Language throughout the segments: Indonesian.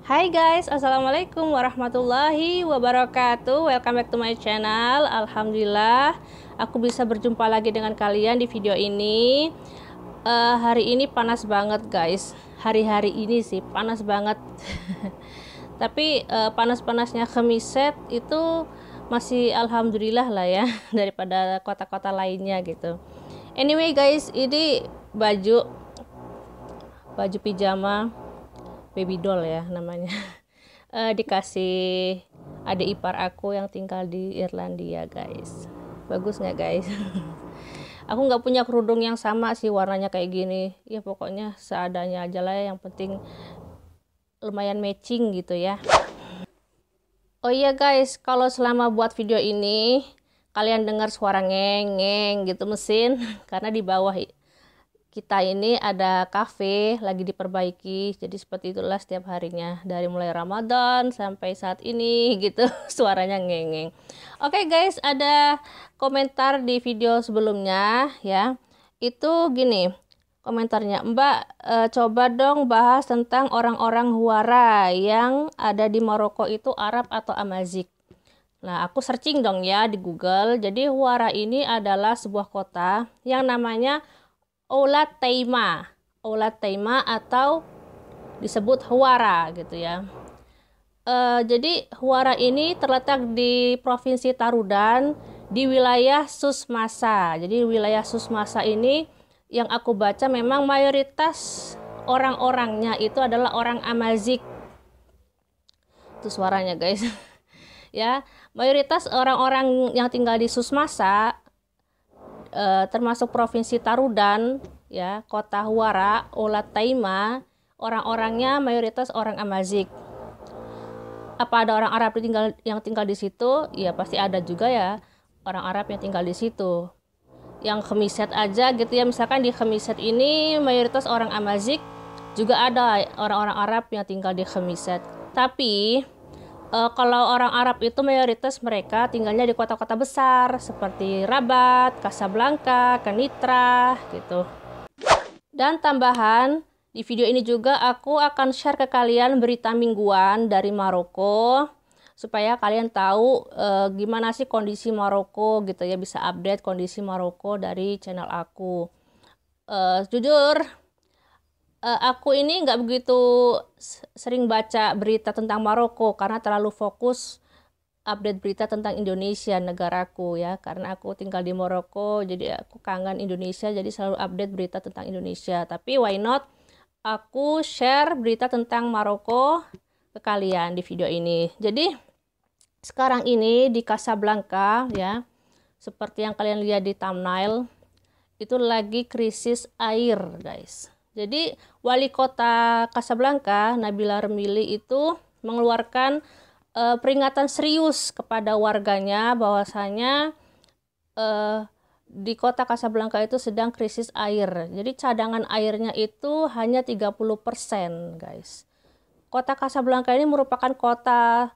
Hai guys, assalamualaikum warahmatullahi wabarakatuh. Welcome back to my channel. Alhamdulillah, aku bisa berjumpa lagi dengan kalian di video ini. Hari ini panas banget guys. Hari-hari ini sih panas banget. Tapi panas-panasnya Khemiset itu masih alhamdulillah lah ya daripada kota-kota lainnya gitu. Anyway guys, ini baju pijama baby doll ya namanya. Dikasih adik ipar aku yang tinggal di Irlandia guys. Bagus nggak guys? Aku nggak punya kerudung yang sama sih warnanya kayak gini ya, pokoknya seadanya aja lah ya, yang penting lumayan matching gitu ya. Oh iya guys, kalau selama buat video ini kalian dengar suara ngeng-ngeng gitu mesin karena di bawah kita ini ada kafe lagi diperbaiki, jadi seperti itulah setiap harinya dari mulai Ramadan sampai saat ini gitu suaranya ngeng-ngeng. Oke guys, ada komentar di video sebelumnya ya, itu gini komentarnya, Mbak coba dong bahas tentang orang-orang Huara yang ada di Maroko itu Arab atau Amazigh. Nah, aku searching dong ya di Google. Jadi Huara ini adalah sebuah kota yang namanya Oulad Taima atau disebut Huara gitu ya. Jadi Huara ini terletak di Provinsi Tarudan di wilayah Souss-Massa. Jadi wilayah Souss-Massa ini yang aku baca memang mayoritas orang-orangnya itu adalah orang Amazigh. Itu suaranya guys. Ya, mayoritas orang-orang yang tinggal di Souss-Massa termasuk Provinsi Tarudan ya, kota Huara, Oulad Taima, orang-orangnya mayoritas orang Amazigh. Apa ada orang Arab yang tinggal di situ? Ya pasti ada juga ya orang Arab yang tinggal di situ. Yang Khemiset aja gitu ya, misalkan di Khemiset ini mayoritas orang Amazigh, juga ada orang-orang Arab yang tinggal di Khemiset. Tapi kalau orang Arab itu mayoritas mereka tinggalnya di kota-kota besar seperti Rabat, Casablanca, Kenitra gitu. Dan tambahan, di video ini juga aku akan share ke kalian berita mingguan dari Maroko supaya kalian tahu gimana sih kondisi Maroko gitu ya, bisa update kondisi Maroko dari channel aku. Jujur aku ini nggak begitu sering baca berita tentang Maroko karena terlalu fokus update berita tentang Indonesia, negaraku ya, karena aku tinggal di Maroko jadi aku kangen Indonesia, jadi selalu update berita tentang Indonesia. Tapi why not aku share berita tentang Maroko ke kalian di video ini. Jadi sekarang ini di Casablanca ya, seperti yang kalian lihat di thumbnail, itu lagi krisis air guys. Jadi wali kota Casablanca, Nabila Remili itu mengeluarkan peringatan serius kepada warganya bahwasanya di kota Casablanca itu sedang krisis air. Jadi cadangan airnya itu hanya 30% guys. Kota Casablanca ini merupakan kota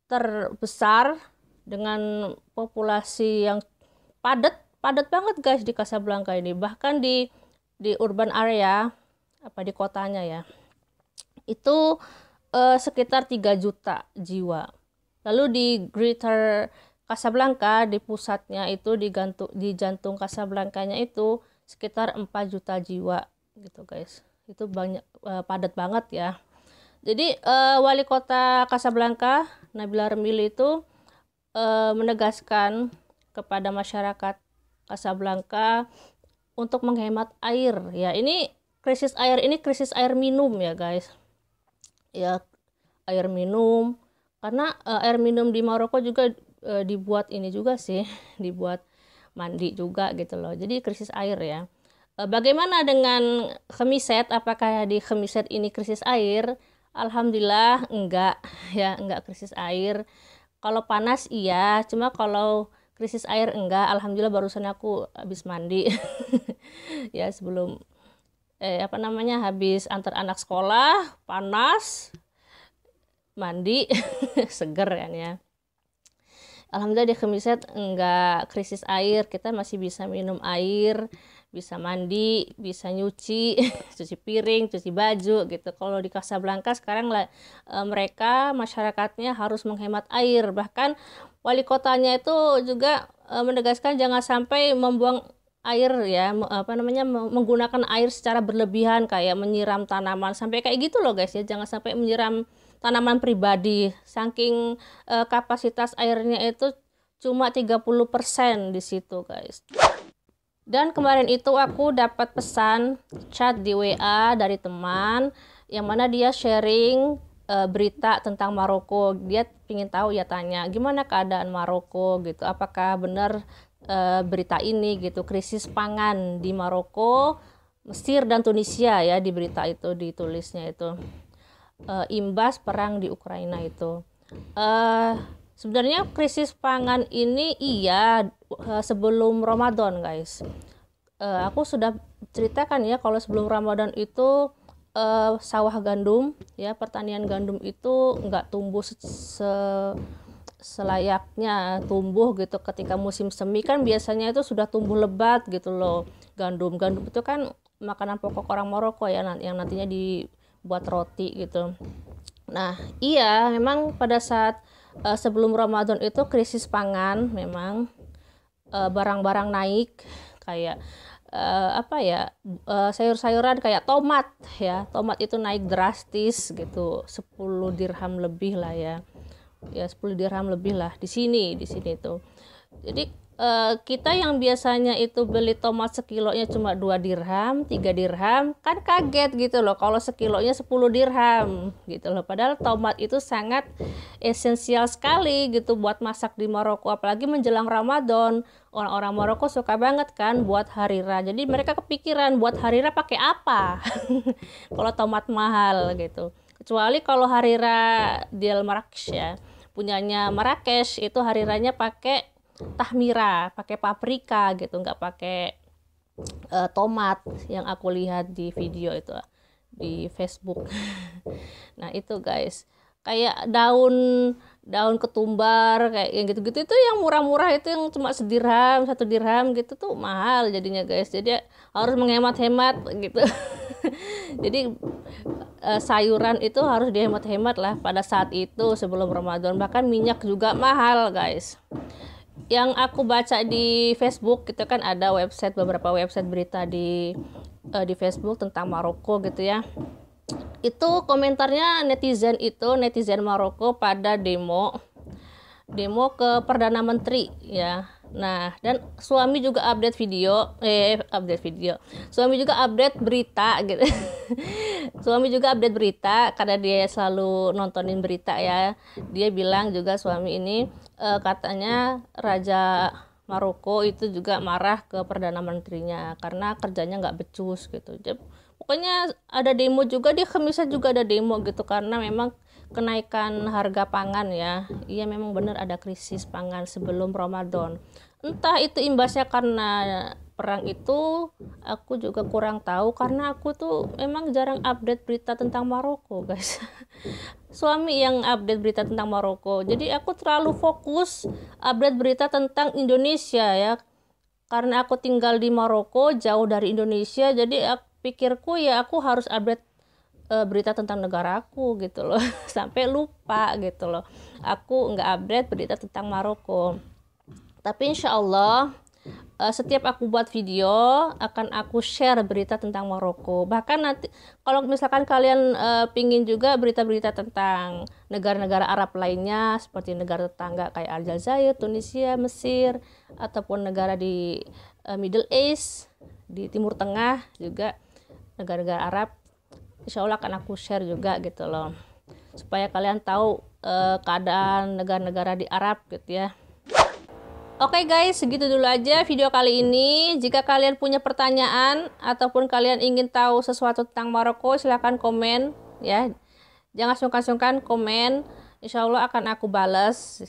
terbesar dengan populasi yang padat banget guys di Casablanca ini. Bahkan di urban area, apa di kotanya ya, itu sekitar 3 juta jiwa. Lalu di Greater Casablanca, di pusatnya itu di jantung Casablanca-nya itu sekitar 4 juta jiwa gitu guys. Itu banyak, padat banget ya. Jadi wali kota Casablanca, Nabila Remili itu menegaskan kepada masyarakat Casablanca untuk menghemat air ya. Ini krisis air minum ya guys ya, air minum, karena air minum di Maroko juga dibuat ini juga sih dibuat mandi juga gitu loh, jadi krisis air ya. Bagaimana dengan Khemiset, apakah di Khemiset ini krisis air? Alhamdulillah enggak ya, enggak krisis air. Kalau panas iya, cuma kalau krisis air enggak. Alhamdulillah barusan aku habis mandi ya, sebelum habis antar anak sekolah, panas, mandi seger kan ya. Alhamdulillah di Khemiset enggak krisis air, kita masih bisa minum air bisa mandi, bisa nyuci, cuci piring, cuci baju gitu. Kalau di Casablanca sekarang mereka masyarakatnya harus menghemat air. Bahkan wali kotanya itu juga menegaskan jangan sampai membuang air ya, menggunakan air secara berlebihan kayak menyiram tanaman sampai kayak gitu loh guys ya. Jangan sampai menyiram tanaman pribadi. Saking kapasitas airnya itu cuma 30% di situ guys. Dan kemarin itu aku dapat pesan chat di WA dari teman yang mana dia sharing berita tentang Maroko. Dia ingin tahu ya, tanya gimana keadaan Maroko gitu, apakah benar berita ini gitu, krisis pangan di Maroko, Mesir dan Tunisia ya, di berita itu ditulisnya itu imbas perang di Ukraina itu. Sebenarnya krisis pangan ini sebelum Ramadan guys. Aku sudah ceritakan ya kalau sebelum Ramadan itu sawah gandum ya, pertanian gandum itu nggak tumbuh selayaknya tumbuh gitu. Ketika musim semi kan biasanya itu sudah tumbuh lebat gitu loh gandum. Gandum itu kan makanan pokok orang Maroko ya, yang nantinya dibuat roti gitu. Nah iya memang pada saat sebelum Ramadan itu krisis pangan, memang barang-barang naik kayak sayur-sayuran kayak tomat ya. Tomat itu naik drastis gitu, 10 dirham lebih lah ya. Ya 10 dirham lebih lah di sini tuh. Jadi kita yang biasanya itu beli tomat sekilonya cuma 2 dirham, 3 dirham, kan kaget gitu loh kalau sekilonya 10 dirham gitu loh. Padahal tomat itu sangat esensial sekali gitu buat masak di Maroko, apalagi menjelang Ramadan. Orang-orang Maroko suka banget kan buat harira. Jadi mereka kepikiran buat harira pakai apa kalau tomat mahal gitu. Kecuali kalau harira Del Marrakesh ya, punyanya Marrakesh, itu hariranya pakai tahmira, pakai paprika gitu, nggak pakai tomat yang aku lihat di video itu di Facebook. Nah itu guys, kayak daun ketumbar kayak yang gitu-gitu itu yang murah-murah, itu yang cuma 1 dirham gitu tuh mahal jadinya guys. Jadi harus menghemat-hemat gitu. Jadi sayuran itu harus dihemat-hemat lah pada saat itu sebelum Ramadan. Bahkan minyak juga mahal guys. Yang aku baca di Facebook gitu kan, ada beberapa website berita di Facebook tentang Maroko gitu ya. Itu komentarnya netizen Maroko pada demo ke Perdana Menteri ya. Nah, dan suami juga update video. Suami juga update berita gitu. Suami juga update berita karena dia selalu nontonin berita ya. Dia bilang juga suami ini katanya Raja Maroko itu juga marah ke Perdana Menterinya karena kerjanya nggak becus gitu. Jadi, pokoknya ada demo juga di Khamisah juga ada demo gitu karena memang kenaikan harga pangan ya. Iya memang benar ada krisis pangan sebelum Ramadan. Entah itu imbasnya karena perang itu, aku juga kurang tahu karena aku tuh memang jarang update berita tentang Maroko guys. Suami yang update berita tentang Maroko. Jadi aku terlalu fokus update berita tentang Indonesia ya. Karena aku tinggal di Maroko, jauh dari Indonesia, jadi pikirku ya aku harus update berita tentang negaraku gitu loh. Sampai lupa gitu loh, aku nggak update berita tentang Maroko. Tapi insya Allah setiap aku buat video akan aku share berita tentang Maroko. Bahkan nanti kalau misalkan kalian pingin juga berita-berita tentang negara-negara Arab lainnya seperti negara tetangga kayak Aljazair, Tunisia, Mesir, ataupun negara di Middle East, di Timur Tengah juga, negara-negara Arab, insya Allah akan aku share juga gitu loh, supaya kalian tahu keadaan negara-negara di Arab gitu ya. Oke guys, segitu dulu aja video kali ini. Jika kalian punya pertanyaan ataupun kalian ingin tahu sesuatu tentang Maroko, silahkan komen ya. Jangan sungkan-sungkan komen, insya Allah akan aku balas.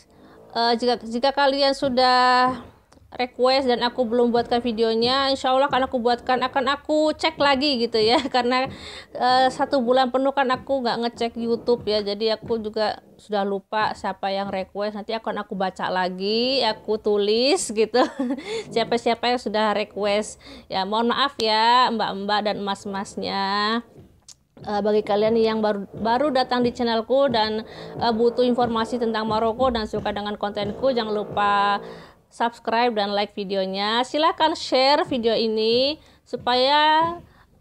Jika kalian sudah request dan aku belum buatkan videonya, insya Allah akan aku cek lagi gitu ya. Karena 1 bulan penuh kan aku nggak ngecek YouTube ya, jadi aku juga sudah lupa siapa yang request. Nanti akan aku baca lagi, aku tulis gitu siapa-siapa yang sudah request ya. Mohon maaf ya mbak-mbak dan mas-masnya. Bagi kalian yang baru datang di channelku dan butuh informasi tentang Maroko dan suka dengan kontenku, jangan lupa subscribe dan like videonya. Silahkan share video ini supaya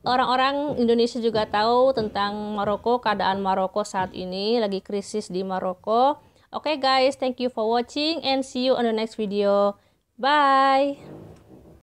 orang-orang Indonesia juga tahu tentang Maroko, keadaan Maroko saat ini lagi krisis di Maroko. Oke guys, thank you for watching and see you on the next video. Bye.